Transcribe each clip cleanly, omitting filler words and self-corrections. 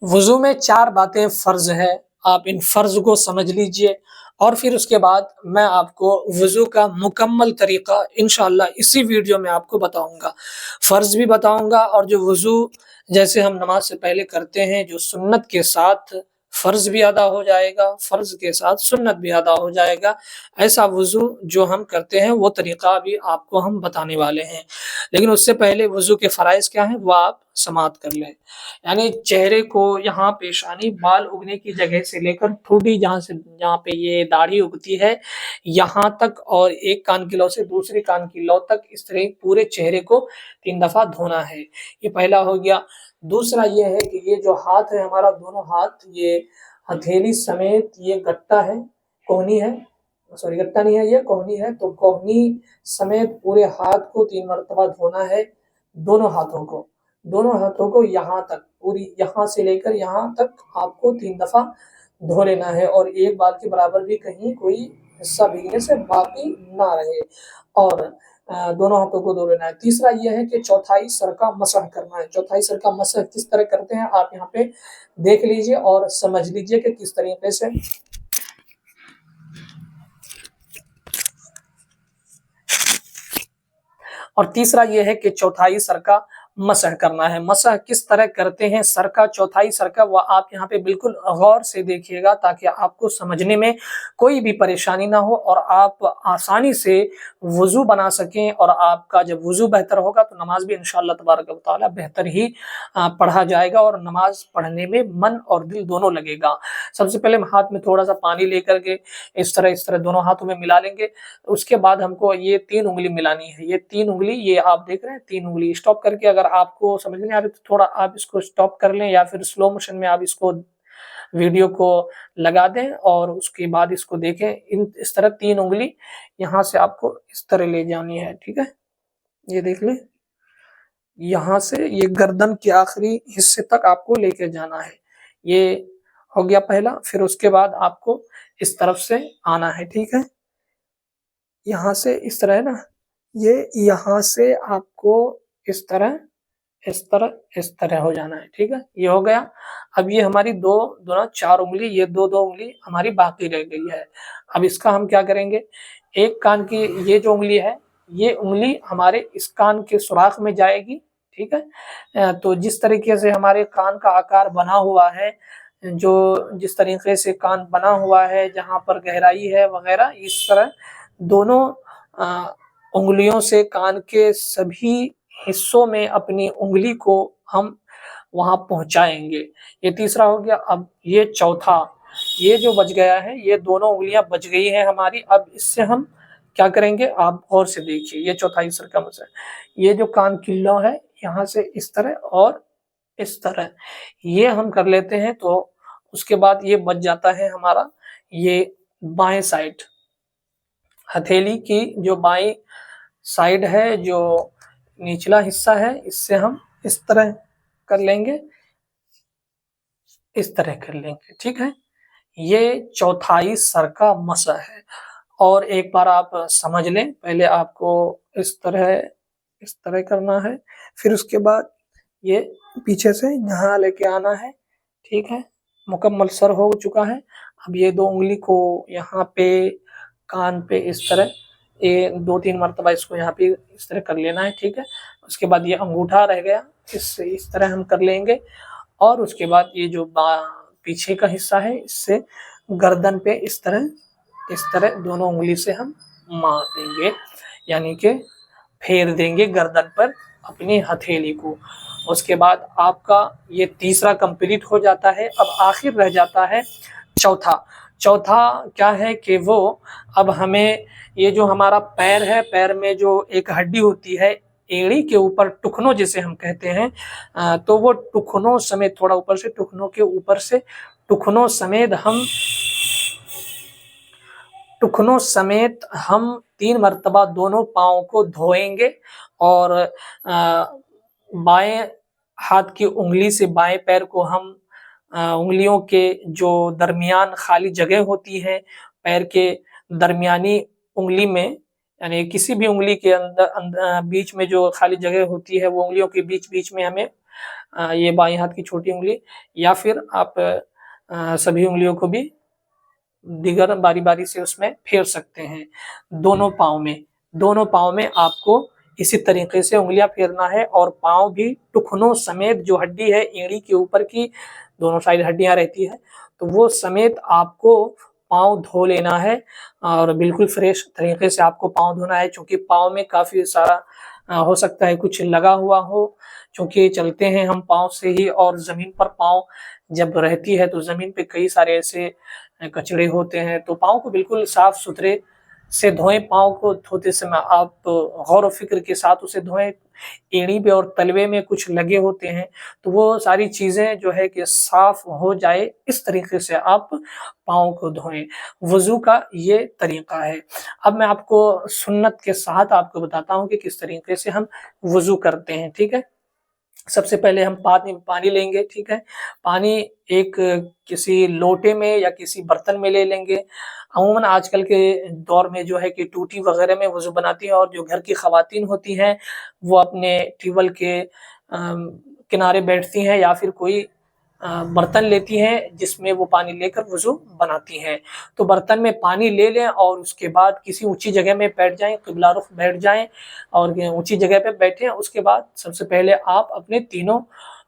वुज़ू में 4 बातें फ़र्ज़ है, आप इन फ़र्ज़ को समझ लीजिए और फिर उसके बाद मैं आपको वुज़ू का मुकम्मल तरीक़ा इंशाअल्लाह इसी वीडियो में आपको बताऊँगा। फ़र्ज़ भी बताऊँगा और जो वुज़ू जैसे हम नमाज़ से पहले करते हैं, जो सुन्नत के साथ फ़र्ज़ भी अदा हो जाएगा, फ़र्ज़ के साथ सुन्नत भी अदा हो जाएगा। ऐसा वुज़ू जो हम करते हैं, वो तरीक़ा भी आपको हम बताने वाले हैं। लेकिन उससे पहले वुज़ू के फ़राइज़ क्या हैं, वो आप समाअत कर लें। यानी चेहरे को यहाँ पेशानी बाल उगने की जगह से लेकर ठोड़ी जहाँ पे ये दाढ़ी उगती है, यहाँ तक और एक कान की लौ से दूसरी कान की लौ तक इस तरह पूरे चेहरे को 3 दफ़ा धोना है। ये पहला हो गया। दूसरा ये है कि ये जो हाथ है हमारा दोनों हाथ ये हथेली समेत ये गट्टा है, कोहनी है, सॉरी गट्टा नहीं है ये कोहनी है, तो कोहनी समेत पूरे हाथ को 3 मरतबा धोना है, दोनों हाथों को। दोनों हाथों को यहाँ तक पूरी यहाँ से लेकर यहाँ तक आपको 3 दफ़ा धो लेना है और एक बार के बराबर भी कहीं कोई हिस्सा भीगने से बाकी ना रहे और दोनों हाथों को धो लेना है। तीसरा ये है कि चौथाई सर का मसह करना है। चौथाई सर का मसह किस तरह करते हैं आप यहाँ पे देख लीजिए और समझ लीजिए कि किस तरीके से और तीसरा ये है कि चौथाई सर का मसह करना है। मसह किस तरह करते हैं सर का, चौथाई सर का, वह आप यहाँ पे बिल्कुल गौर से देखिएगा ताकि आपको समझने में कोई भी परेशानी ना हो और आप आसानी से वुज़ू बना सकें और आपका जब वुज़ू बेहतर होगा तो नमाज भी इंशाअल्लाह तबारक व तआला बेहतर ही पढ़ा जाएगा और नमाज पढ़ने में मन और दिल दोनों लगेगा। सबसे पहले हम हाथ में थोड़ा सा पानी लेकर के इस तरह दोनों हाथों में मिला लेंगे। उसके बाद हमको ये 3 उंगली मिलानी है। ये 3 उंगली ये आप देख रहे हैं 3 उंगली स्टॉप करके अगर आपको समझ में नहीं आ रही तो थोड़ा आप इसको स्टॉप कर लें या फिर स्लो मोशन में आप इसको वीडियो को लगा दें और उसके बाद इसको देखें। इस तरह 3 उंगली यहाँ से आपको इस तरह ले जानी है, ठीक है? ये देख लें। यहाँ से ये गर्दन के आखिरी हिस्से तक आपको लेके जाना है। ये हो गया पहला, फिर उसके बाद आपको इस तरफ से आना है, ठीक है? यहाँ से इस तरह है ना, ये यहाँ से आपको इस तरह, इस तरह, इस तरह हो जाना है, ठीक है? ये हो गया। अब ये हमारी 2 दोना 4 उंगली, ये 2-2 उंगली हमारी बाकी रह गई है। अब इसका हम क्या करेंगे, एक कान की ये जो उंगली है, ये उंगली हमारे इस कान के सुराख में जाएगी, ठीक है? तो जिस तरीके से हमारे कान का आकार बना हुआ है, जो जिस तरीके से कान बना हुआ है, जहाँ पर गहराई है वगैरह, इस तरह दोनों उंगलियों से कान के सभी हिस्सों में अपनी उंगली को हम वहाँ पहुँचाएँगे। ये तीसरा हो गया। अब ये चौथा, ये जो बच गया है, ये दोनों उंगलियाँ बच गई हैं हमारी। अब इससे हम क्या करेंगे, आप गौर से देखिए। ये चौथाई सर का मसह, ये जो कान की लौ है, यहाँ से इस तरह और इस तरह, ये हम कर लेते हैं तो उसके बाद ये बच जाता है हमारा ये बाएँ साइड। हथेली की जो बाईं साइड है, जो निचला हिस्सा है, इससे हम इस तरह कर लेंगे, इस तरह कर लेंगे, ठीक है? ये चौथाई सर का मसह है और एक बार आप समझ लें, पहले आपको इस तरह करना है, फिर उसके बाद ये पीछे से यहाँ लेके आना है, ठीक है? मुकम्मल सर हो चुका है। अब ये 2 उंगली को यहाँ पे कान पे इस तरह ये 2-3 मरतबा इसको यहाँ पे इस तरह कर लेना है, ठीक है? उसके बाद ये अंगूठा रह गया, इससे इस तरह हम कर लेंगे और उसके बाद ये जो पीछे का हिस्सा है, इससे गर्दन पे इस तरह दोनों उंगली से हम मार देंगे, यानी कि फेर देंगे गर्दन पर अपनी हथेली को। उसके बाद आपका ये तीसरा कंप्लीट हो जाता है। अब आखिर रह जाता है चौथा। चौथा क्या है कि वो अब हमें ये जो हमारा पैर है, पैर में जो एक हड्डी होती है, एड़ी के ऊपर टुकनों जिसे हम कहते हैं, तो वो टुकनों समेत थोड़ा ऊपर से टुकनों के ऊपर से टुकनों समेत हम 3 मरतबा दोनों पाँव को धोएंगे और बाएं हाथ की उंगली से बाएं पैर को हम उंगलियों के जो दरमियान खाली जगह होती है पैर के दरमियानी उंगली में यानी किसी भी उंगली के बीच में जो खाली जगह होती है, वो उंगलियों के बीच-बीच में हमें ये बाएँ हाथ की छोटी उंगली या फिर आप सभी उंगलियों को भी दिगर बारी-बारी से उसमें फेर सकते हैं। दोनों पाँव में आपको इसी तरीके से उँगलियाँ फेरना है और पाँव भी टुखनों समेत जो हड्डी है एड़ी के ऊपर की दोनों साइड हड्डियाँ रहती हैं, तो वो समेत आपको पाँव धो लेना है और बिल्कुल फ्रेश तरीके से आपको पाँव धोना है। चूँकि पाँव में काफ़ी सारा हो सकता है कुछ लगा हुआ हो, चूँकि चलते हैं हम पाँव से ही और ज़मीन पर पाँव जब रहती है तो ज़मीन पे कई सारे ऐसे कचड़े होते हैं, तो पाँव को बिल्कुल साफ-सुथरे से धोएँ। पाँव को धोते समय आप गौर व फ़िक्र के साथ उसे धोएँ। एड़ी पे और तलवे में कुछ लगे होते हैं, तो वो सारी चीज़ें जो है कि साफ हो जाए, इस तरीके से आप पाँव को धोएँ। वज़ू का ये तरीका है। अब मैं आपको सुन्नत के साथ आपको बताता हूँ कि किस तरीके से हम वज़ू करते हैं, ठीक है? सबसे पहले हम पानी लेंगे, ठीक है? पानी एक किसी लोटे में या किसी बर्तन में ले लेंगे। अमूमन आजकल के दौर में जो है कि टूटी वगैरह में वज़ू बनाती हैं और जो घर की ख़वातीन होती हैं, वो अपने ट्यूबवेल के किनारे बैठती हैं या फिर कोई बर्तन लेती हैं जिसमें वो पानी लेकर वज़ू बनाती हैं। तो बर्तन में पानी ले लें और उसके बाद किसी ऊँची जगह में बैठ जाएँ, क़िबला रुख़ बैठ जाएँ और ऊँची जगह पे बैठें। उसके बाद सबसे पहले आप अपने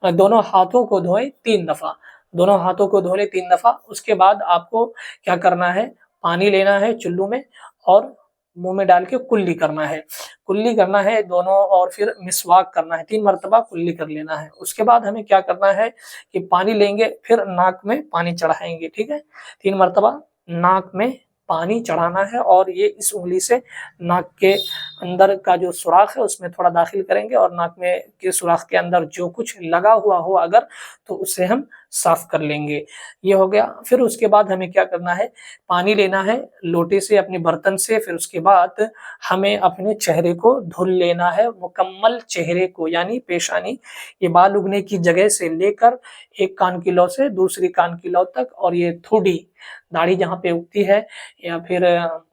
दोनों हाथों को धोएँ 3 दफ़ा। दोनों हाथों को धो लें 3 दफ़ा। उसके बाद आपको क्या करना है, पानी लेना है चुल्लू में और मुँह में डाल के कुल्ली करना है। कुल्ली करना है दोनों और फिर मिसवाक करना है, 3 मरतबा कुल्ली कर लेना है। उसके बाद हमें क्या करना है कि पानी लेंगे, फिर नाक में पानी चढ़ाएँगे, ठीक है? 3 मरतबा नाक में पानी चढ़ाना है और ये इस उँगली से नाक के अंदर का जो सुराख है उसमें थोड़ा दाखिल करेंगे और नाक में के सुराख के अंदर जो कुछ लगा हुआ हो अगर, तो उसे हम साफ़ कर लेंगे। ये हो गया। फिर उसके बाद हमें क्या करना है, पानी लेना है लोटे से अपने बर्तन से, फिर उसके बाद हमें अपने चेहरे को धुल लेना है, मुकम्मल चेहरे को यानी पेशानी, ये बाल उगने की जगह से लेकर एक कान की लौ से दूसरी कान की लौ तक और ये ठुडी, दाढ़ी जहाँ पे उगती है या फिर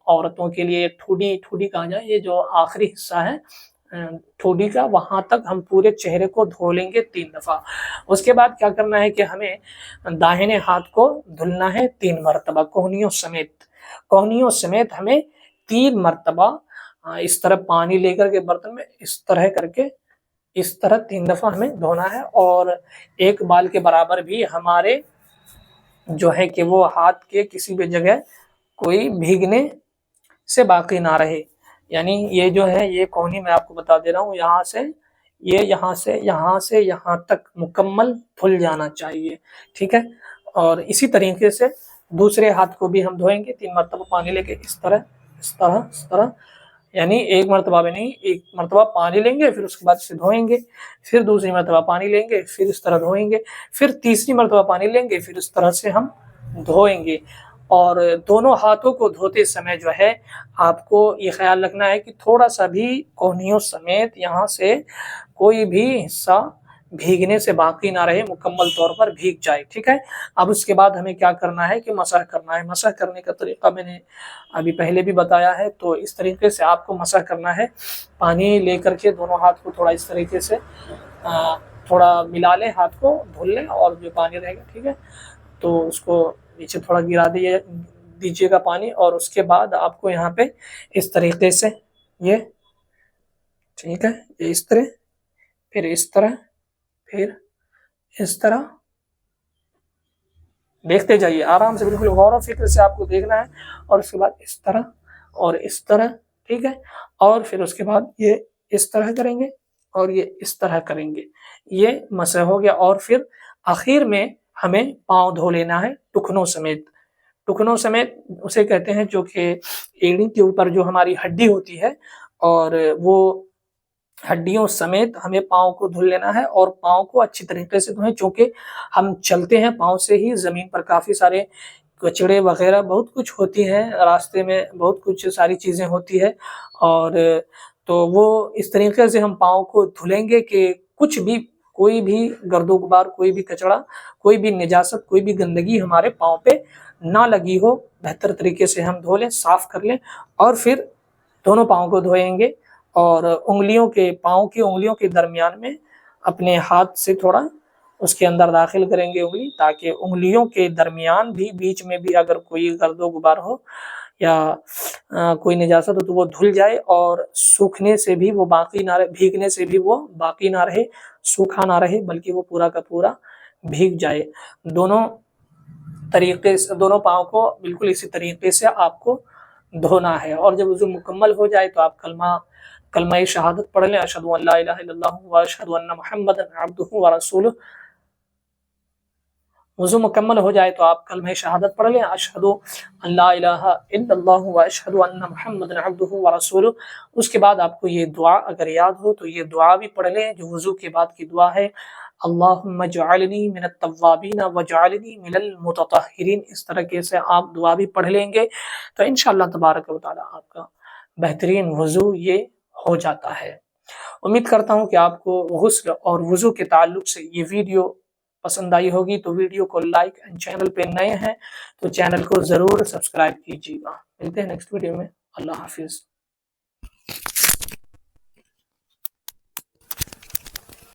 औरतों के लिए ठुडी कहा जाए, ये जो आखिरी हिस्सा है ठोडी का, वहाँ तक हम पूरे चेहरे को धो लेंगे 3 दफ़ा। उसके बाद क्या करना है कि हमें दाहिने हाथ को धुलना है 3 मरतबा कोहनियों समेत। कोहनियों समेत हमें 3 मरतबा इस तरह पानी लेकर के बर्तन में इस तरह करके इस तरह 3 दफ़ा हमें धोना है और एक बाल के बराबर भी हमारे जो है कि वो हाथ के किसी भी जगह कोई भीगने से बाकी ना रहे। यानी ये जो है ये कोहनी मैं आपको बता दे रहा हूँ, यहाँ से यहाँ तक मुकम्मल धुल जाना चाहिए, ठीक है? और इसी तरीके से दूसरे हाथ को भी हम धोएँगे 3 मरतबा पानी लेके इस तरह यानी एक मरतबा में नहीं, एक मरतबा पानी लेंगे फिर उसके बाद इसे धोएँगे, फिर दूसरी मरतबा पानी लेंगे, फिर इस तरह धोएँगे, फिर तीसरी मरतबा पानी लेंगे, फिर इस तरह से हम धोएँगे। और दोनों हाथों को धोते समय जो है आपको ये ख़्याल रखना है कि थोड़ा-सा भी कोहनियों समेत यहाँ से कोई भी हिस्सा भीगने से बाकी ना रहे, मुकम्मल तौर पर भीग जाए, ठीक है? अब उसके बाद हमें क्या करना है कि मसह करना है। मसह करने का तरीका मैंने अभी पहले भी बताया है, तो इस तरीके से आपको मसह करना है। पानी लेकर के दोनों हाथ को थोड़ा इस तरीके से थोड़ा मिला लें, हाथ को धुल लें और जो पानी रहेगा, ठीक है? तो उसको नीचे थोड़ा गिरा दीजिएगा पानी और उसके बाद आपको यहाँ पे इस तरीके से ये, ठीक है? ये इस तरह, फिर इस तरह, फिर इस तरह देखते जाइए आराम से, बिल्कुल गौर व फ़िक्र से आपको देखना है और उसके बाद इस तरह और इस तरह, ठीक है? और फिर उसके बाद ये इस तरह करेंगे और ये इस तरह करेंगे। ये मसह हो गया और फिर आखिर में हमें पाँव धो लेना है टुकनों समेत। टुकनों समेत उसे कहते हैं जो कि एड़ी के ऊपर जो हमारी हड्डी होती है और वो हड्डियों समेत हमें पाँव को धुल लेना है और पाँव को अच्छी तरीके से धोएँ, चूँकि हम चलते हैं पाँव से ही, ज़मीन पर काफ़ी सारे कचड़े वगैरह बहुत कुछ होती हैं, रास्ते में बहुत कुछ सारी चीज़ें होती है और तो वो इस तरीके से हम पाँव को धुलेंगे कि कुछ भी, कोई भी गर्दो-गुबार, कोई भी कचड़ा, कोई भी निजासत, कोई भी गंदगी हमारे पाँव पे ना लगी हो। बेहतर तरीके से हम धो लें, साफ़ कर लें और फिर दोनों पाँव को धोएंगे और पाँव की उंगलियों के दरमियान में अपने हाथ से थोड़ा उसके अंदर दाखिल करेंगे उंगली, ताकि उंगलियों के दरमियान भी बीच में भी अगर कोई गर्दो गुबार हो या कोई निजासत हो तो वो धुल जाए और सूखने से भी वो बाकी ना रहे, भीगने से भी वो बाकी ना रहे, सूखा ना रहे, बल्कि वो पूरा का पूरा भीग जाए। दोनों तरीके से दोनों पाँव को बिल्कुल इसी तरीके से आपको धोना है। और जब वज़ू मुकम्मल हो जाए तो आप कलमा शहादत पढ़ लें, अशहदु अन ला इलाहा इल्लल्लाह व अशहदु अन्ना मुहम्मदन अब्दुहु व रसूलुहु। वज़ू मुकम्मल हो जाए तो आप कलमा शहादत पढ़ लें, अशहदु अन ला इलाहा इल्लल्लाह व अशहदु अन्ना मुहम्मदन अब्दुहु व रसूलुहु। उसके बाद आपको ये दुआ अगर याद हो तो ये दुआ भी पढ़ लें जो वज़ू के बाद की दुआ है, अल्लाहुम्मा जअलनी मिनत तव्वाबीन वजअलनी मिनल मुततहिरीन। इस तरीके से आप दुआ भी पढ़ लेंगे तो इंशाअल्लाह तबारक व तआला आपका बेहतरीन वज़ू ये हो जाता है। उम्मीद करता हूँ कि आपको गुस्ल और वज़ू के ताल्लुक से ये वीडियो पसंद आई होगी, तो वीडियो को लाइक एंड चैनल पे नए हैं तो चैनल को ज़रूर सब्सक्राइब कीजिएगा। मिलते हैं नेक्स्ट वीडियो में। अल्लाह हाफिज़।